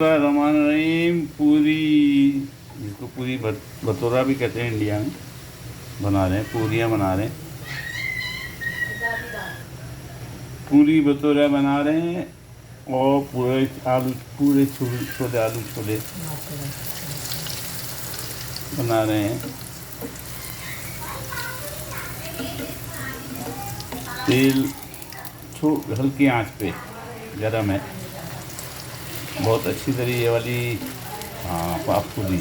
रहमान रहीम। पूरी, जिसको पूरी भटूरा भी कहते हैं इंडिया में, बना रहे हैं, पूरियाँ बना रहे हैं, पूरी भटूरा बना रहे हैं। और पूरे आलू, पूरे छोले आलू छोले बना रहे हैं। तेल हल्की आंच पे गरम है, बहुत अच्छी तरह ये वाली। हाँ, पाप पूरी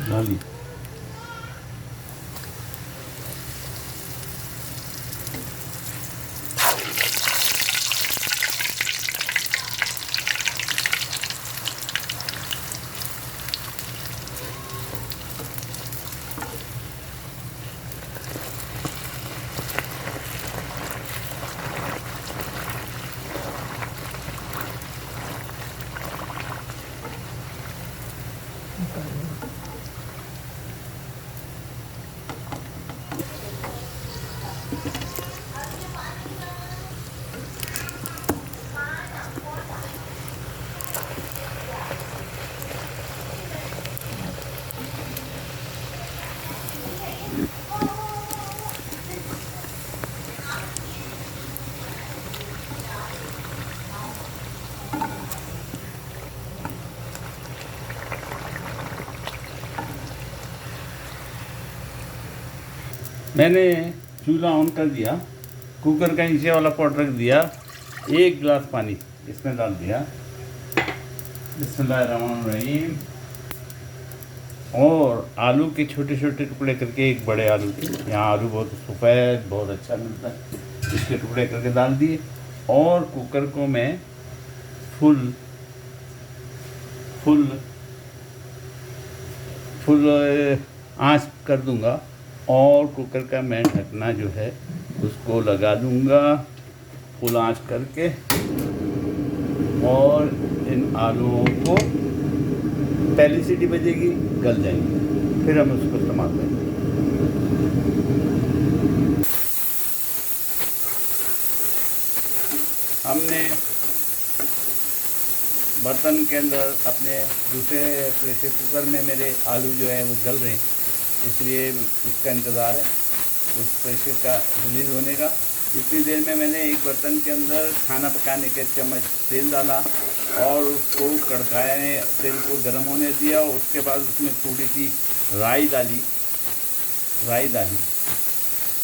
डाली। मैंने चूल्हा ऑन कर दिया, कुकर का नीचे वाला पॉट रख दिया, 1 गिलास पानी इसमें डाल दिया। बिस्मिल्लाहिर्रहमानिर्रहीम। और आलू के छोटे छोटे टुकड़े करके, एक बड़े आलू के, यहाँ आलू बहुत सफ़ेद बहुत अच्छा मिलता है, इसके टुकड़े करके डाल दिए। और कुकर को मैं फुल फुल फुल आँच कर दूंगा। और कुकर का मैं ढकना जो है उसको लगा दूंगा फुल आंच करके। और इन आलूओं को पहली सीटी बजेगी, गल जाएंगे, फिर हम उसको इस्तेमाल करेंगे। हमने बर्तन के अंदर अपने दूसरे प्रेशर कुकर में मेरे आलू जो है वो गल रहे हैं, इसलिए उसका इंतज़ार है उस प्रेशर का रिलीज़ होने का। इतनी देर में मैंने एक बर्तन के अंदर खाना पकाने के चम्मच तेल डाला और उसको कड़काए, तेल को गर्म होने दिया। और उसके बाद उसमें थोड़ी सी राई डाली,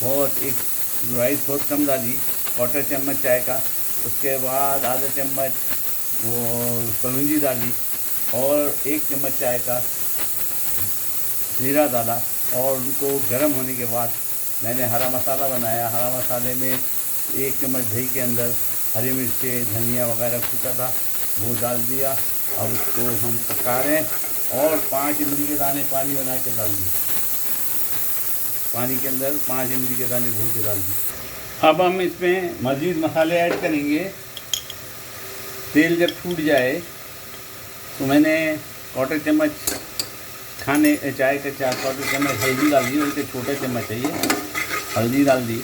बहुत एक राई बहुत कम डाली, 1/4 चम्मच चाय का। उसके बाद आधा चम्मच वो कलौंजी डाली और 1 चम्मच चाय का जीरा डाला। और उनको गर्म होने के बाद मैंने हरा मसाला बनाया। हरा मसाले में 1 चम्मच दही के अंदर हरी मिर्चें, धनिया वगैरह कूटा था, वो डाल दिया। अब उसको हम पका रहे हैं। और 5 इमली के दाने पानी बना के डाल दिए, पानी के अंदर 5 इमली के दाने घोल के डाल दिए। अब हम इसमें मज़ीद मसाले ऐड करेंगे। तेल जब फूट जाए तो मैंने 1/4 चम्मच खाने चाय का 4/4 चम्मच हल्दी डाल दी, उनके छोटे चम्मच चाहिए, हल्दी डाल दी।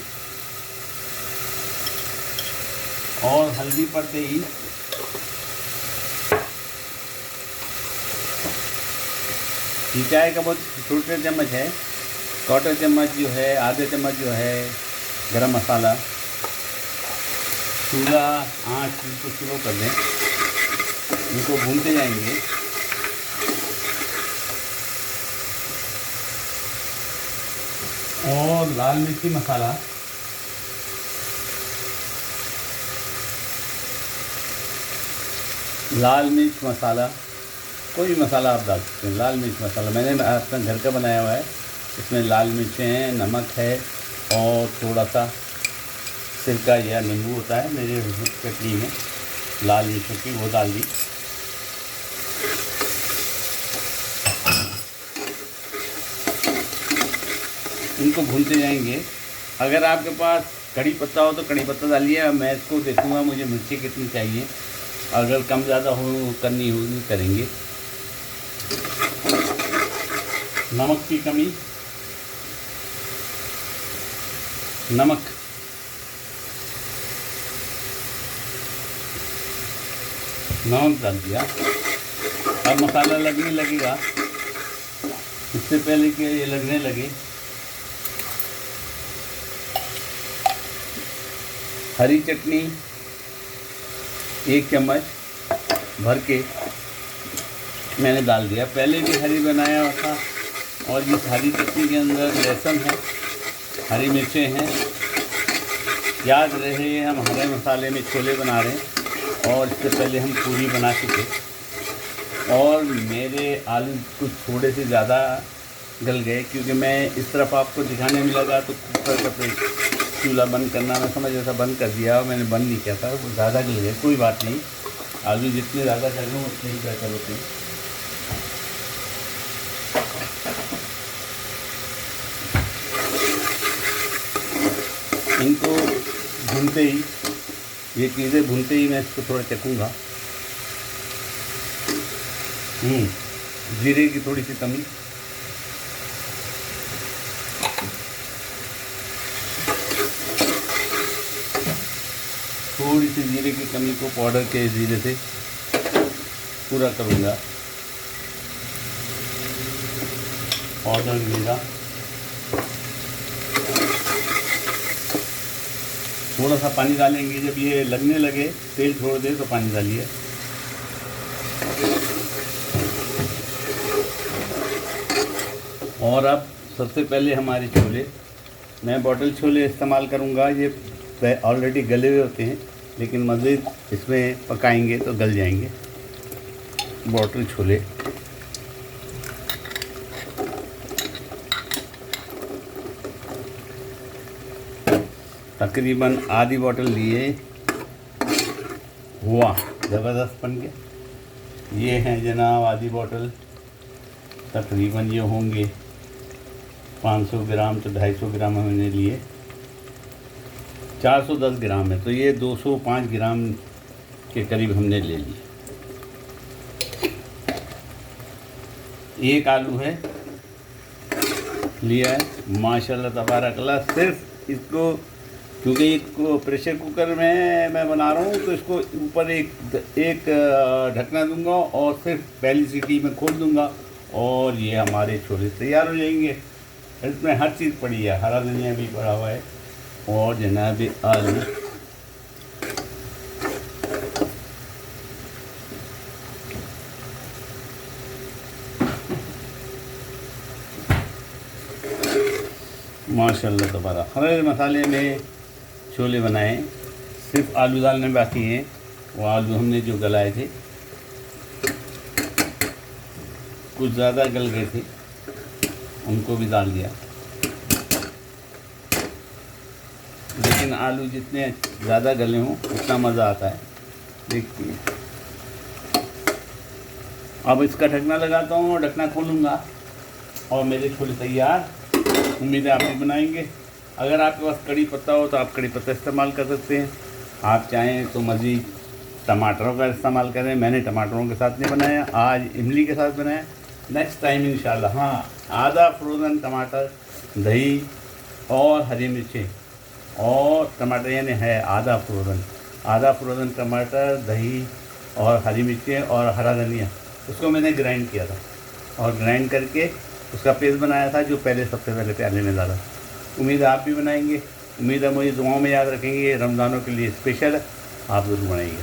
और हल्दी पड़ते ही ये चाय का बहुत छोटे चम्मच है, 1/4 चम्मच जो है, आधे चम्मच जो है गरम मसाला। चूल्हा आँच बिल्कुल स्लो कर दें, इनको भूनते जाएंगे। और लाल मिर्ची मसाला, लाल मिर्च मसाला, कोई भी मसाला आप डाल सकते हैं। लाल मिर्च मसाला मैंने अपना घर का बनाया हुआ है, इसमें लाल मिर्चें हैं, नमक है और थोड़ा सा सिरका या नींबू होता है मेरे कटली में, लाल मिर्चों की वो डाल दी। इनको भूनते जाएंगे। अगर आपके पास कड़ी पत्ता हो तो कड़ी पत्ता डालिए। मैं इसको देखूँगा मुझे मिर्ची कितनी चाहिए, अगर कम ज़्यादा हो करनी होगी करेंगे। नमक की कमी, नमक नमक डाल दिया। अब मसाला लगने लगेगा, इससे पहले कि ये लगने लगे हरी चटनी 1 चम्मच भर के मैंने डाल दिया। पहले भी हरी बनाया हुआ था, और इस हरी चटनी के अंदर लहसुन है, हरी मिर्चें हैं। याद रहे हम हरे मसाले में छोले बना रहे हैं, और इससे पहले हम पूरी बना चुके। और मेरे आलू कुछ थोड़े से ज़्यादा गल गए, क्योंकि मैं इस तरफ आपको दिखाने में लगा तो कुकर का चूल्हा बंद करना, मैं समझ ऐसा बंद कर दिया, और मैंने बंद नहीं किया था, वो ज़्यादा गल गए। कोई बात नहीं, आलू जितने ज़्यादा गल गए उतने ही बेहतर होते हैं। इनको भूनते ही, ये चीज़ें भूनते ही मैं इसको थोड़ा चखूँगा। जीरे की थोड़ी सी कमी, थोड़ी सी जीरे की कमी को पाउडर के जीरे से पूरा करूँगा। पाउडर जीरा, थोड़ा सा पानी डालेंगे। जब ये लगने लगे, तेल छोड़ दे तो पानी डालिए। और अब सबसे पहले हमारे छोले, मैं बॉटल छोले इस्तेमाल करूँगा। ये ऑलरेडी गले हुए होते हैं, लेकिन मज़ीद इसमें पकाएंगे तो गल जाएंगे। बॉटल छोले तकरीबन आधी बॉटल लिए हुआ, ज़बरदस्त बन गया। ये हैं जनाब आधी बॉटल, तकरीबन ये होंगे 500 ग्राम, तो 250 ग्राम हमने लिए। 410 ग्राम है, तो ये 205 ग्राम के करीब हमने ले लिए। एक आलू है लिया है, माशाल्लाह तबारकल्लाह। सिर्फ इसको, क्योंकि इसको प्रेशर कुकर में मैं बना रहा हूँ, तो इसको ऊपर एक ढकना दूंगा, और सिर्फ पहली सीटी में खोल दूंगा, और ये हमारे छोले तैयार हो जाएंगे। इसमें हर चीज़ पड़ी है, हरा धनिया भी पड़ा हुआ है, और जनाब आलू। माशाल्लाह तबारा, हरे मसाले में छोले बनाए। सिर्फ आलू डालने बाकी हैं, वो आलू हमने जो गलाए थे, कुछ ज़्यादा गल गए थे, उनको भी डाल दिया। लेकिन आलू जितने ज़्यादा गले हों उतना मज़ा आता है। देखिए, अब इसका ढकना लगाता हूँ, ढकना खोलूँगा, और मेरे छोले तैयार। उम्मीद है आप भी बनाएंगे। अगर आपके पास कड़ी पत्ता हो तो आप कड़ी पत्ता इस्तेमाल कर सकते हैं। आप चाहें तो मज़ीद टमाटरों का इस्तेमाल करें। मैंने टमाटरों के साथ नहीं बनाया, आज इमली के साथ बनाया। नेक्स्ट टाइम इंशाल्लाह। हाँ, आधा फ्रोज़न टमाटर, दही और हरी मिर्चें और टमाटर, यानी है आधा फ्रोज़न टमाटर, दही और हरी मिर्चें और हरा धनिया, उसको मैंने ग्राइंड किया था, और ग्राइंड करके उसका पेस्ट बनाया था, जो सबसे पहले प्याले में डाला। उम्मीद है आप भी बनाएंगे। उम्मीद है मुझे दुआओं में याद रखेंगे। रमज़ानों के लिए स्पेशल आप ज़रूर बनाइए।